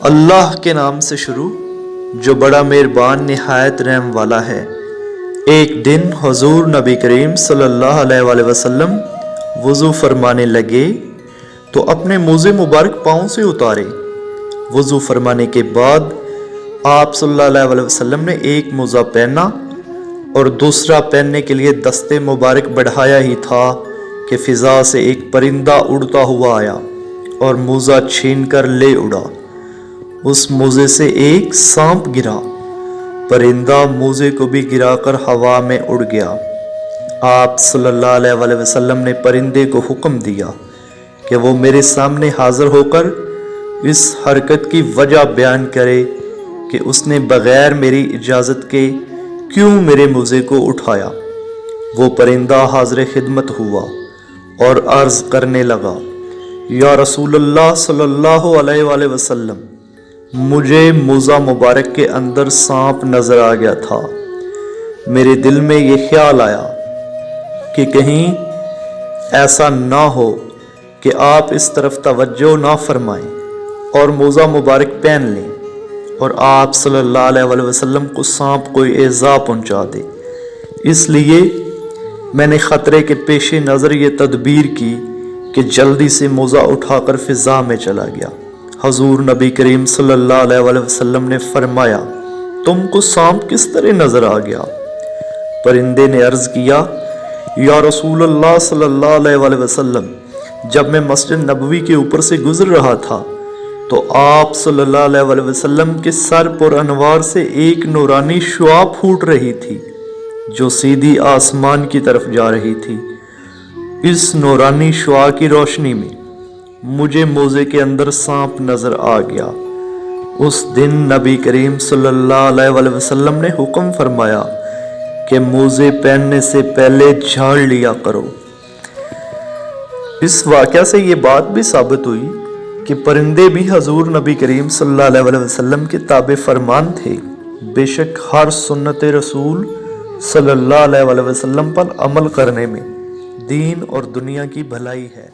اللہ کے نام سے شروع جو بڑا مہربان نہایت رحم والا ہے۔ ایک دن حضور نبی کریم صلی اللہ علیہ وآلہ وسلم وضو فرمانے لگے تو اپنے موزے مبارک پاؤں سے اتارے۔ وضو فرمانے کے بعد آپ صلی اللہ علیہ وآلہ وسلم نے ایک موزہ پہنا اور دوسرا پہننے کے لیے دستے مبارک بڑھایا ہی تھا کہ فضا سے ایک پرندہ اڑتا ہوا آیا اور موزہ چھین کر لے اڑا۔ اس موزے سے ایک سانپ گرا، پرندہ موزے کو بھی گرا کر ہوا میں اڑ گیا۔ آپ صلی اللہ علیہ وآلہ وسلم نے پرندے کو حکم دیا کہ وہ میرے سامنے حاضر ہو کر اس حرکت کی وجہ بیان کرے کہ اس نے بغیر میری اجازت کے کیوں میرے موزے کو اٹھایا۔ وہ پرندہ حاضر خدمت ہوا اور عرض کرنے لگا، یا رسول اللہ صلی اللہ علیہ وآلہ وسلم، مجھے موزہ مبارک کے اندر سانپ نظر آ گیا تھا۔ میرے دل میں یہ خیال آیا کہ کہیں ایسا نہ ہو کہ آپ اس طرف توجہ نہ فرمائیں اور موزہ مبارک پہن لیں اور آپ صلی اللہ علیہ وآلہ وسلم کو سانپ کوئی ایذا پہنچا دے۔ اس لیے میں نے خطرے کے پیش نظر یہ تدبیر کی کہ جلدی سے موزہ اٹھا کر فضا میں چلا گیا۔ حضور نبی کریم صلی اللہ علیہ وآلہ وسلم نے فرمایا، تم کو سانپ کس طرح نظر آ گیا؟ پرندے نے عرض کیا، یا رسول اللہ صلی اللہ علیہ وآلہ وسلم، جب میں مسجد نبوی کے اوپر سے گزر رہا تھا تو آپ صلی اللہ علیہ وآلہ وسلم کے سر پر انوار سے ایک نورانی شعاع پھوٹ رہی تھی جو سیدھی آسمان کی طرف جا رہی تھی۔ اس نورانی شعاع کی روشنی میں مجھے موزے کے اندر سانپ نظر آ گیا۔ اس دن نبی کریم صلی اللہ علیہ وآلہ وسلم نے حکم فرمایا کہ موزے پہننے سے پہلے جھاڑ لیا کرو۔ اس واقعہ سے یہ بات بھی ثابت ہوئی کہ پرندے بھی حضور نبی کریم صلی اللہ علیہ وآلہ وسلم کے تابع فرمان تھے۔ بے شک ہر سنت رسول صلی اللہ علیہ وآلہ وسلم پر عمل کرنے میں دین اور دنیا کی بھلائی ہے۔